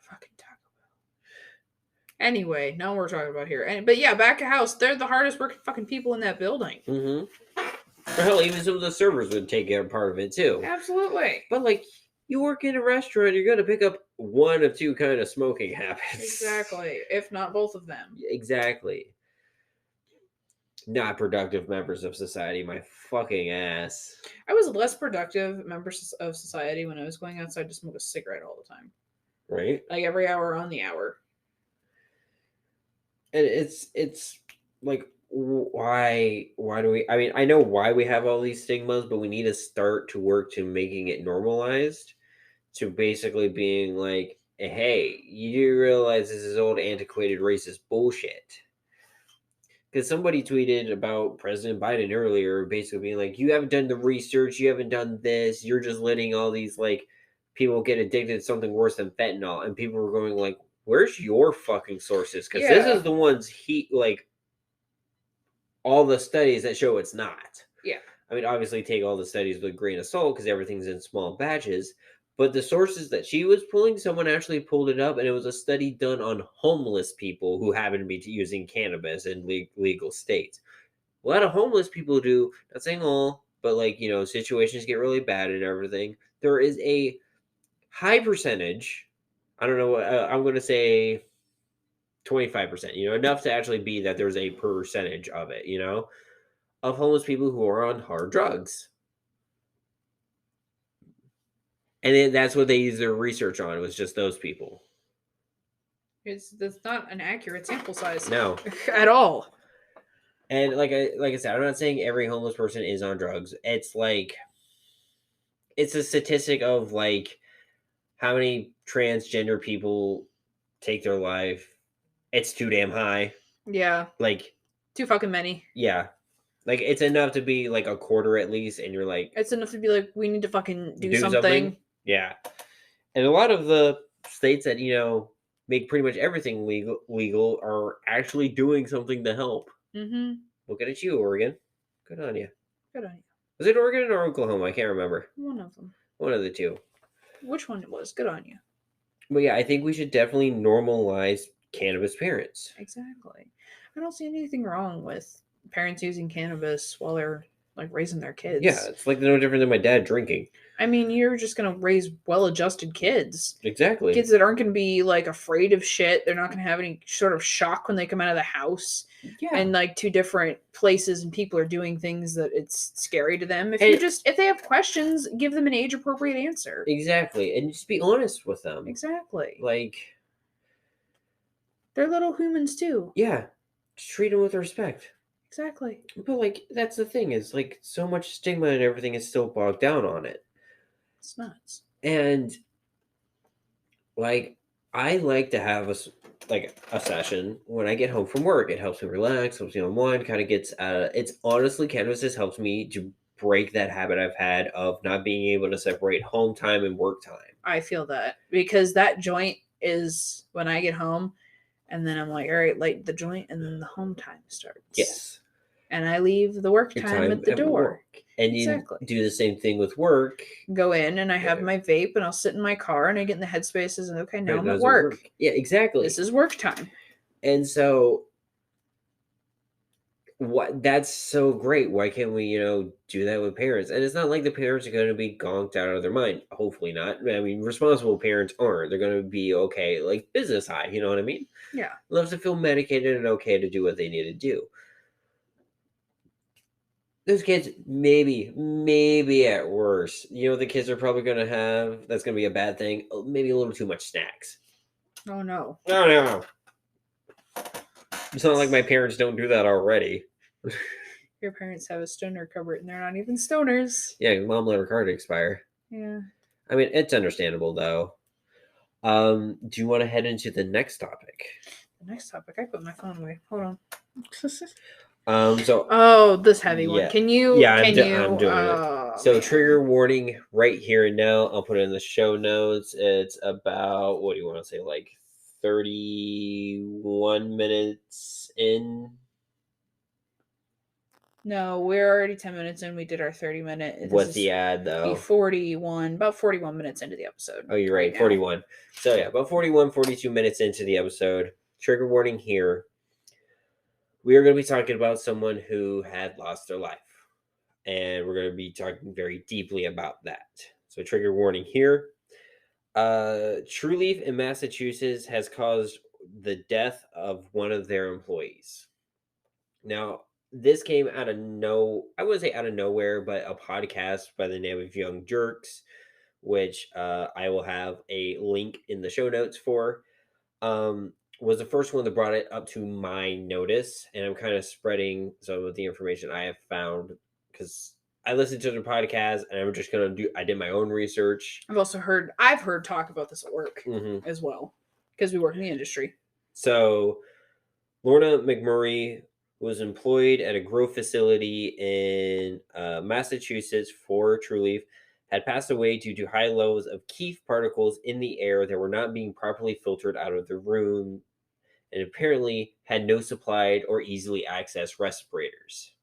Fucking Taco Bell. Anyway, now we're talking about here. But yeah, back of house, they're the hardest working fucking people in that building. Hell, even some of the servers would take care of part of it too. Absolutely. But like, you work in a restaurant, you're gonna pick up one of two kind of smoking habits. Exactly, if not both of them. Exactly. Not productive members of society, my fucking ass. I was less productive members of society when I was going outside to smoke a cigarette all the time. Right? Like every hour on the hour. And it's like, why do we, I mean, I know why we have all these stigmas, but we need to start to work to making it normalized, to basically being like, hey, you do realize this is old antiquated racist bullshit. Because somebody tweeted about President Biden earlier, basically being like, you haven't done the research, you haven't done this, you're just letting all these like people get addicted to something worse than fentanyl. And people were going like, where's your fucking sources? Because this is the ones all the studies that show it's not. Yeah. I mean, obviously take all the studies with a grain of salt because everything's in small batches. But the sources that she was pulling, someone actually pulled it up, and it was a study done on homeless people who happen to be using cannabis in legal states. A lot of homeless people do, not saying all, but like, you know, situations get really bad and everything. There is a high percentage, I don't know what, I'm going to say 25%, you know, enough to actually be that there's a percentage of it, you know, of homeless people who are on hard drugs. And then that's what they use their research on, was just those people. That's not an accurate sample size. No. At all. And like I said, I'm not saying every homeless person is on drugs. It's like, it's a statistic of like how many transgender people take their life. It's too damn high. Yeah. Like, too fucking many. Yeah. Like, it's enough to be like a quarter at least, and you're like, it's enough to be like, we need to fucking do something. Yeah. And a lot of the states that, you know, make pretty much everything legal are actually doing something to help. Looking at you, Oregon. Good on you. Good on you. Was it Oregon or Oklahoma? I can't remember. One of them. One of the two. Which one it was? Good on you. But yeah, I think we should definitely normalize cannabis parents. Exactly. I don't see anything wrong with parents using cannabis while they're like raising their kids. Yeah, it's like no different than my dad drinking. I mean, you're just going to raise well-adjusted kids. Exactly. Kids that aren't going to be like afraid of shit. They're not going to have any sort of shock when they come out of the house. Yeah. And like two different places and people are doing things that it's scary to them. If they have questions, give them an age-appropriate answer. Exactly. And just be honest with them. Exactly. Like, they're little humans too. Yeah. Just treat them with respect. Exactly. But like, that's the thing, is like so much stigma and everything is still bogged down on it. It's nuts. And like, I like to have a session when I get home from work. It helps me relax, helps me unwind, kind of gets it's honestly, cannabis has helped me to break that habit I've had of not being able to separate home time and work time. I feel that, because that joint is when I get home and then I'm like, all right, light the joint, and then the home time starts. Yes. and I leave the work time at the door. Work. And Exactly. you do the same thing with work. Go in and I have my vape and I'll sit in my car and I get in the headspaces and okay, now Right, I'm at those are work. Yeah, exactly. This is work time. And so that's so great. Why can't we, do that with parents? And it's not like the parents are going to be gonked out of their mind. Hopefully not. I mean, responsible parents aren't. They're going to be okay, like business high. You know what I mean? Yeah. Loves to feel medicated and okay to do what they need to do. Those kids, maybe at worst, the kids are probably going to have, that's going to be a bad thing, maybe a little too much snacks. Oh, no. Oh, no. It's not like my parents don't do that already. Your parents have a stoner cupboard and they're not even stoners. Yeah, mom let her card expire. Yeah. I mean, it's understandable, though. Do you want to head into the next topic? The next topic, I put my phone away. Hold on. This heavy one. Can you? Yeah, I'm doing it. So, trigger warning right here and now. I'll put it in the show notes. It's about, what do you want to say, like 31 minutes in? No, we're already 10 minutes in. We did our 30-minute. What's the ad, though? About 41 minutes into the episode. Oh, you're right, 41. So, yeah, about 42 minutes into the episode. Trigger warning here. We are going to be talking about someone who had lost their life. And we're going to be talking very deeply about that. So, trigger warning here. Trulieve in Massachusetts has caused the death of one of their employees. Now, this came out of I wouldn't say out of nowhere, but a podcast by the name of Young Jerks, which I will have a link in the show notes for, was the first one that brought it up to my notice. And I'm kind of spreading some of the information I have found because I listened to the podcast and I'm just going to I did my own research. I've heard talk about this at work as well because we work in the industry. So Lorna McMurray was employed at a grow facility in Massachusetts for Trulieve, had passed away due to high levels of keef particles in the air that were not being properly filtered out of the room, and apparently had no supplied or easily accessed respirators.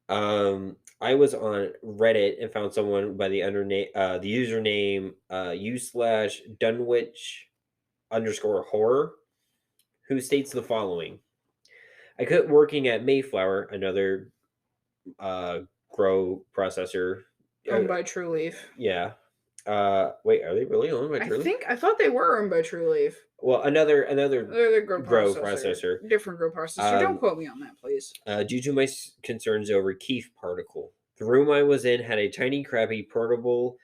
I was on Reddit and found someone by the username u/Dunwich_horror, who states the following. I quit working at Mayflower, another grow processor. Owned by Trulieve. Yeah. Wait, are they really owned by Trulieve? I thought they were owned by Trulieve. Well, another grow processor. Different grow processor. Don't quote me on that, please. Due to my concerns over keef particle. The room I was in had a tiny, crappy, portable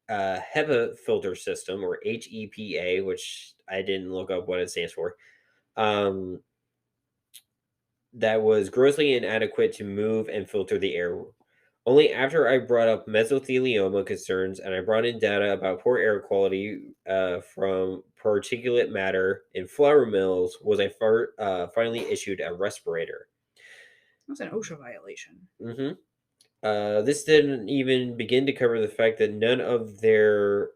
HEPA filter system, or HEPA, which I didn't look up what it stands for. That was grossly inadequate to move and filter the air. Only after I brought up mesothelioma concerns and I brought in data about poor air quality from particulate matter in flour mills was I finally issued a respirator. That's an OSHA violation. This didn't even begin to cover the fact that none of their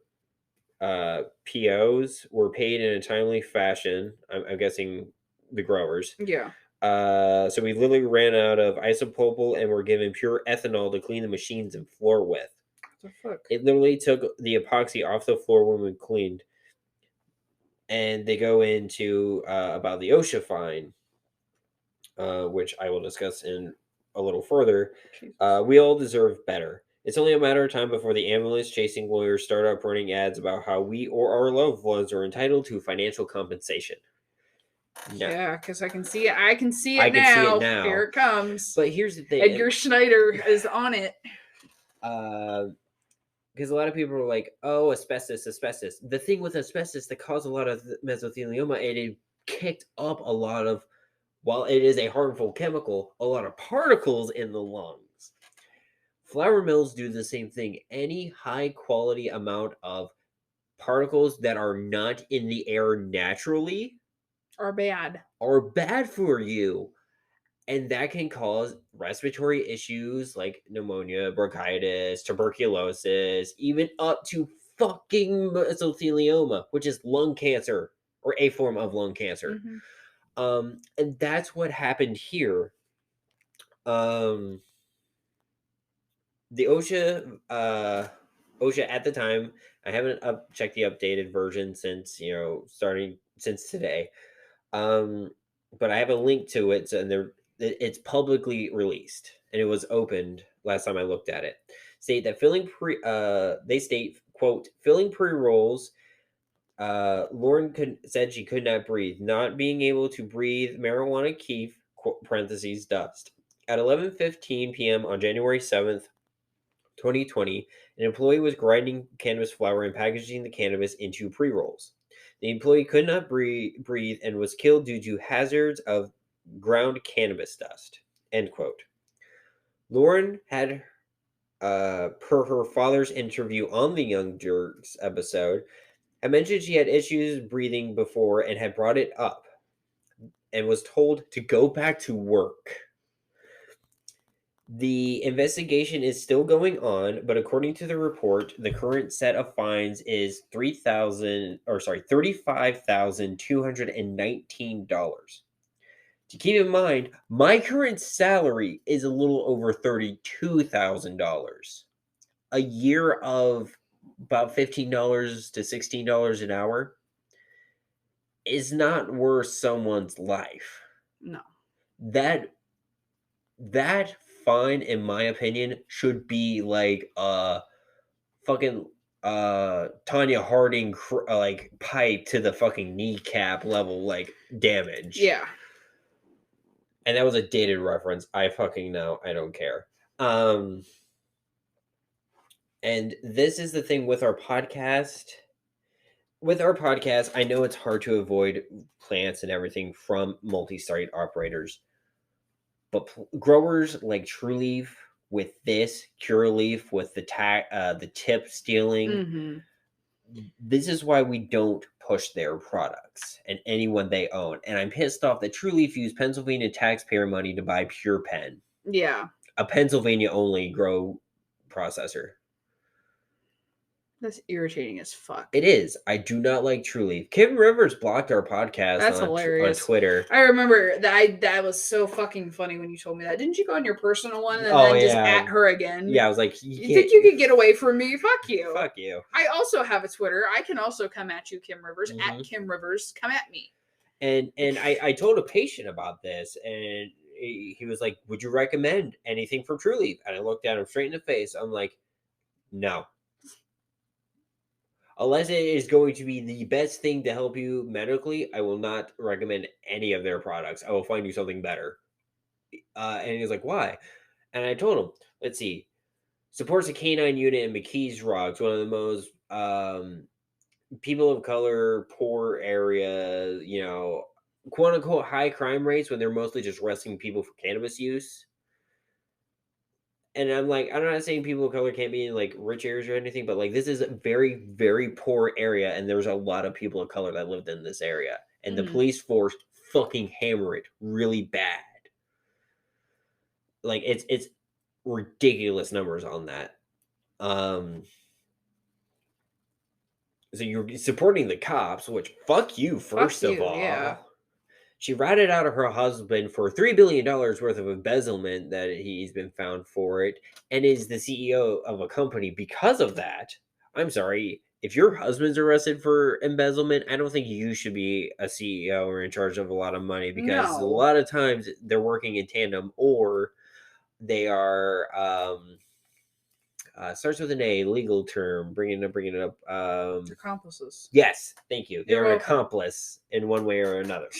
POs were paid in a timely fashion. I'm guessing the growers. Yeah. So we literally ran out of isopropyl and were given pure ethanol to clean the machines and floor with. What the fuck? It literally took the epoxy off the floor when we cleaned. And they go into about the OSHA fine, which I will discuss in a little further. We all deserve better. It's only a matter of time before the ambulance-chasing lawyers start up running ads about how we or our loved ones are entitled to financial compensation. No. Yeah, because I can see it. I can see it now. Here it comes. But here's the thing. Edgar Schneider is on it. Because a lot of people are like, oh, asbestos. The thing with asbestos that caused a lot of mesothelioma, it kicked up a lot of, while it is a harmful chemical, a lot of particles in the lungs. Flour mills do the same thing. Any high quality amount of particles that are not in the air naturally are bad for you, and that can cause respiratory issues like pneumonia, bronchitis, tuberculosis, even up to fucking mesothelioma, which is lung cancer or a form of lung cancer. And that's what happened here. The OSHA at the time, I haven't checked the updated version since since today. But I have a link to it, and it's publicly released, and it was opened last time I looked at it. State that they state, quote, filling pre-rolls. Lauren said she could not breathe, not being able to breathe marijuana keef (parentheses dust). At 11:15 p.m. on January 7th, 2020, an employee was grinding cannabis flower and packaging the cannabis into pre-rolls. The employee could not breathe and was killed due to hazards of ground cannabis dust. End quote. Lauren had, per her father's interview on the Young Jerks episode, I mentioned she had issues breathing before and had brought it up and was told to go back to work. The investigation is still going on, but according to the report, the current set of fines is $35,219. To keep in mind, my current salary is a little over $32,000. A year of about $15 to $16 an hour is not worth someone's life. No. That fine, in my opinion, should be like fucking Tanya Harding like pipe to the fucking kneecap level like damage. Yeah. And that was a dated reference. I fucking know. I don't care. And this is the thing with our podcast. With our podcast, I know it's hard to avoid plants and everything from multi-site operators. But growers like Trulieve with this, Curaleaf with the tip stealing, Mm-hmm. this is why we don't push their products and anyone they own. And I'm pissed off that Trulieve used Pennsylvania taxpayer money to buy Pure Pen. Yeah. A Pennsylvania only grow processor. That's irritating as fuck. It is. I do not like Trulieve. Kim Rivers blocked our podcast That's hilarious. on Twitter. I remember that was so fucking funny when you told me that. Didn't you go on your personal one and then just at her again? Yeah, I was like, you think you could get away from me? Fuck you. Fuck you. I also have a Twitter. I can also come at you, Kim Rivers. At Kim Rivers, come at me. And I told a patient about this, and he was like, would you recommend anything for Trulieve? And I looked at him straight in the face. I'm like, no. Unless it is going to be the best thing to help you medically, I will not recommend any of their products. I will find you something better. And he was like, why? And I told him, let's see. Supports a canine unit in McKees Rocks, one of the most people of color, poor area, quote unquote high crime rates when they're mostly just arresting people for cannabis use. And I'm like, I'm not saying people of color can't be in like rich areas or anything, but like this is a very, very poor area, and there's a lot of people of color that lived in this area, and the police force fucking hammer it really bad. Like it's ridiculous numbers on that. So you're supporting the cops, which fuck you first of all. Yeah. She ratted out her husband for $3 billion worth of embezzlement that he's been found for it, and is the CEO of a company because of that. I'm sorry, if your husband's arrested for embezzlement, I don't think you should be a CEO or in charge of a lot of money, because a lot of times they're working in tandem, or they are starts with an A, legal term, bringing it up. Accomplices. Yes, thank you. They're You're an welcome. accomplice in one way or another.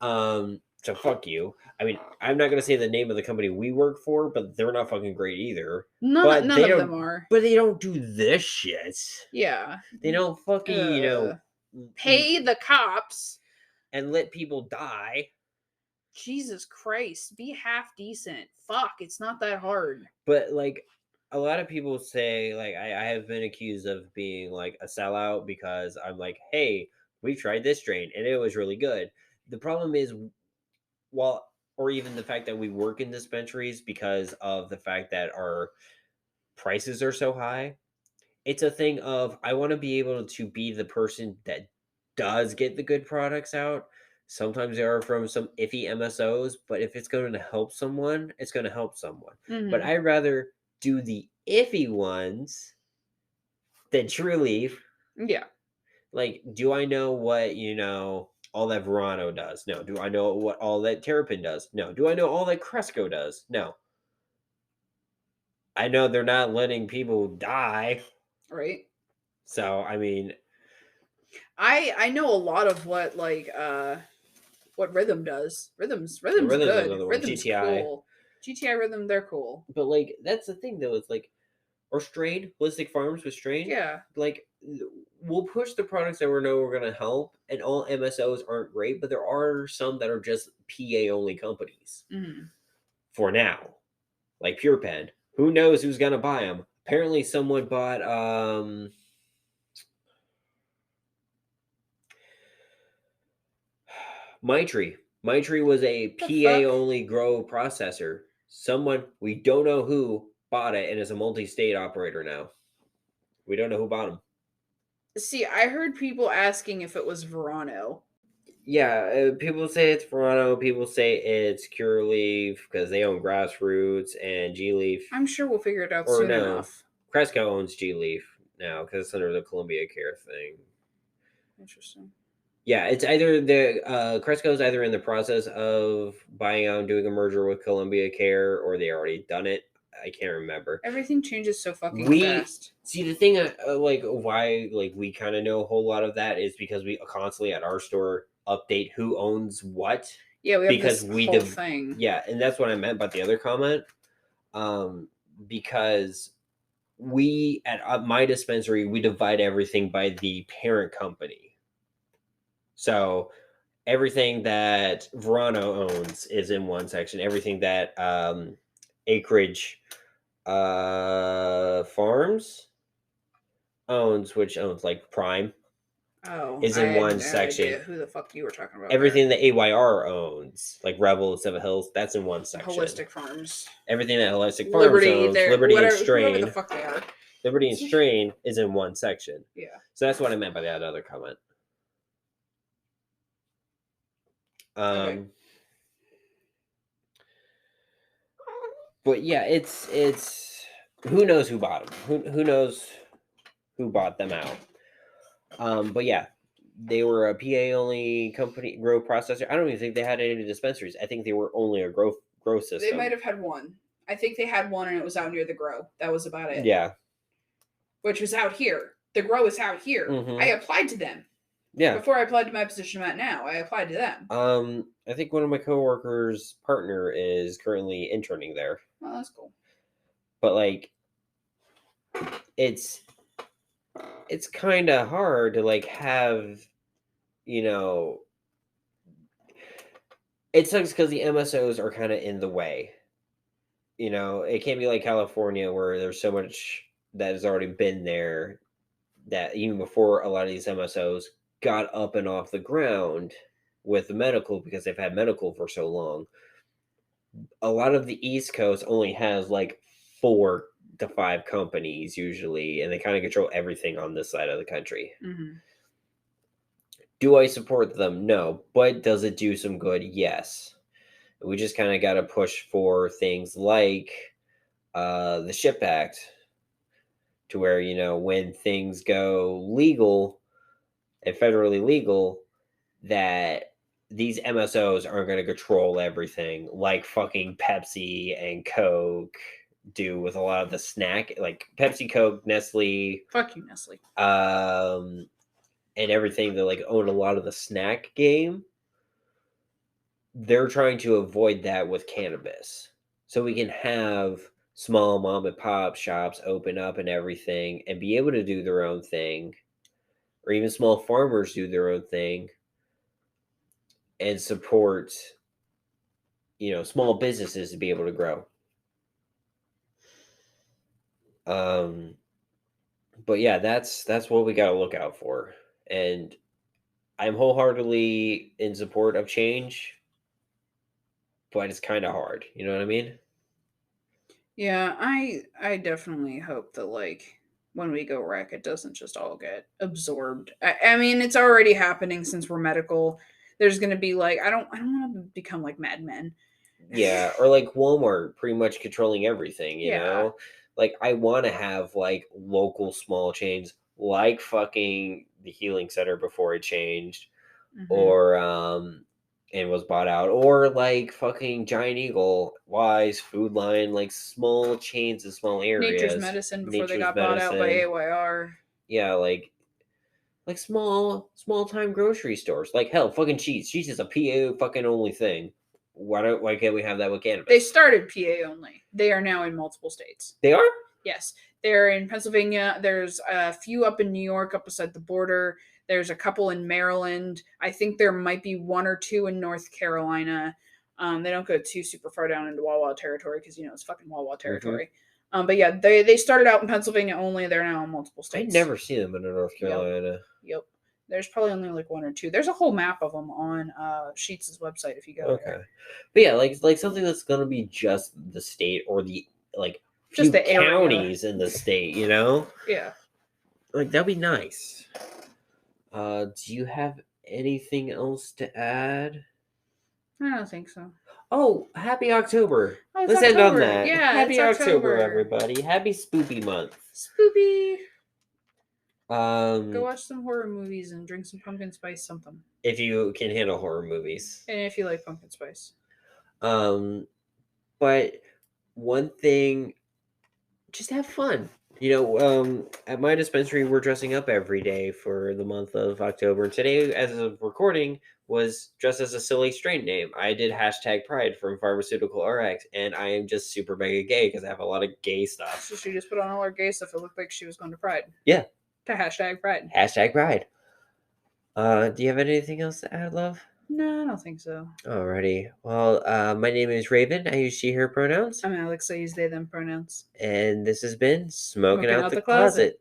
So fuck you. I mean, I'm not gonna say the name of the company we work for, but they're not fucking great either. None of them are. But they don't do this shit. Yeah. They don't fucking, pay the cops and let people die. Jesus Christ, be half decent. Fuck, it's not that hard. But like, a lot of people say, like, I have been accused of being like a sellout because I'm like, hey, we tried this strain and it was really good. The problem is, or even the fact that we work in dispensaries, because of the fact that our prices are so high, it's a thing of, I want to be able to be the person that does get the good products out. Sometimes they are from some iffy MSOs, but if it's going to help someone, it's going to help someone. But I'd rather do the iffy ones than Trulieve. Yeah. Like, do I know what, all that Verano does? No. Do I know what all that Terrapin does? No. Do I know all that Cresco does? No. I know they're not letting people die. Right. So, I mean, I know a lot of what Rhythm does. Rhythm's Rhythm's good. another one. Rhythm's GTI. cool. GTI Rhythm, they're cool. But like, that's the thing though. It's like, or Strain, Ballistic Farms with Strain. Yeah. Like, we'll push the products that we know we're going to help, and all MSOs aren't great, but there are some that are just PA only companies for now. Like Pure Pen. Who knows who's going to buy them? Apparently, someone bought Maitri. Maitri was a PA only grow processor. Someone, we don't know who, bought it and is a multi-state operator now. We don't know who bought them. See, I heard people asking if it was Verano. Yeah, people say it's Verano. People say it's Cureleaf because they own Grassroots and G-Leaf. I'm sure we'll figure it out soon enough. Cresco owns G-Leaf now because it's under the Columbia Care thing. Interesting. Yeah, it's either Cresco's either in the process of buying out and doing a merger with Columbia Care, or they already done it. I can't remember. Everything changes so fucking fast. See, the thing, why we kind of know a whole lot of that is because we constantly at our store update who owns what. Yeah, we have this whole thing. Yeah, and that's what I meant by the other comment. Because we at my dispensary, we divide everything by the parent company. So everything that Verano owns is in one section. Everything that Acreage Farms owns, which owns like Prime, is in one section. Idea who the fuck you were talking about? Everything that AYR owns, like Rebel and Seven Hills, that's in one section. Holistic Farms. Everything that Holistic Farms owns, Liberty and Strain, whoever the fuck they are. Liberty and Strain is in one section. Yeah. So that's what I meant by that other comment. Okay. But yeah, it's who knows who bought them? Who knows who bought them out? But yeah, they were a PA only company, grow processor. I don't even think they had any dispensaries. I think they were only a grow system. They might have had one. I think they had one, and it was out near the grow. That was about it. Yeah. Which was out here. The grow is out here. I applied to them. Yeah. Before I applied to my position I'm at now, I applied to them. I think one of my coworkers' partner is currently interning there. Oh, that's cool. But like, it's kind of hard to have, it sucks because the MSOs are kind of in the way. It can't be like California where there's so much that has already been there that even before a lot of these MSOs got up and off the ground with the medical, because they've had medical for so long. A lot of the East Coast only has 4 to 5 companies usually, and they kind of control everything on this side of the country. Do I support them? No. But does it do some good? Yes. We just kind of got to push for things like the SHIP Act, to where, when things go legal and federally legal, that these MSOs aren't going to control everything like fucking Pepsi and Coke do with a lot of the snack, like Pepsi, Coke, Nestle. Fuck you, Nestle. And everything that own a lot of the snack game. They're trying to avoid that with cannabis. So we can have small mom and pop shops open up and everything and be able to do their own thing, or even small farmers do their own thing and support, small businesses to be able to grow. But yeah, that's what we got to look out for. And I'm wholeheartedly in support of change, but it's kind of hard. You know what I mean? Yeah, I definitely hope that when we go rec, it doesn't just all get absorbed. I mean, it's already happening since we're medical. there's going to be like, I don't want to become like Mad Men. Yeah, or like Walmart pretty much controlling everything, you Yeah. know? Like I want to have like local small chains like fucking the Healing Center before it changed or and was bought out, or like fucking Giant Eagle, Wise, Food Line, like small chains in small areas. Nature's Medicine before they Nature's got bought out by Medicine. AYR. Yeah, like small time grocery stores. Like hell, fucking cheese. Cheese is a PA fucking only thing. Why can't we have that with cannabis? They started PA only. They are now in multiple states. They are? Yes. They're in Pennsylvania. There's a few up in New York, up beside the border. There's a couple in Maryland. I think there might be one or two in North Carolina. They don't go too super far down into Wawa territory because, it's fucking Wawa territory. But yeah, they started out in Pennsylvania only. They're now in multiple states. I'd never seen them in North Carolina. Yep. There's probably only like one or two. There's a whole map of them on Sheets' website if you go there. But yeah, like something that's gonna be just the state or the like just few the area. counties in the state, you know? Yeah. Like that'd be nice. Do you have anything else to add? I don't think so. Oh, happy October. Oh, Let's October. end on that. Yeah, happy October, everybody. Happy spoopy month. Spoopy. Go watch some horror movies and drink some pumpkin spice something. If you can handle horror movies. And if you like pumpkin spice. But one thing, just have fun. At my dispensary, we're dressing up every day for the month of October. Today, as of recording, was dressed as a silly strain name. I did #Pride from Pharmaceutical RX, and I am just super mega gay because I have a lot of gay stuff. So she just put on all her gay stuff. It looked like she was going to Pride. Yeah. To #Pride. #Pride. Do you have anything else to add, love? No, I don't think so. Alrighty. Well, my name is Rayven. I use she, her pronouns. I'm Alex. I use they, them pronouns. And this has been Smoking Out the Closet.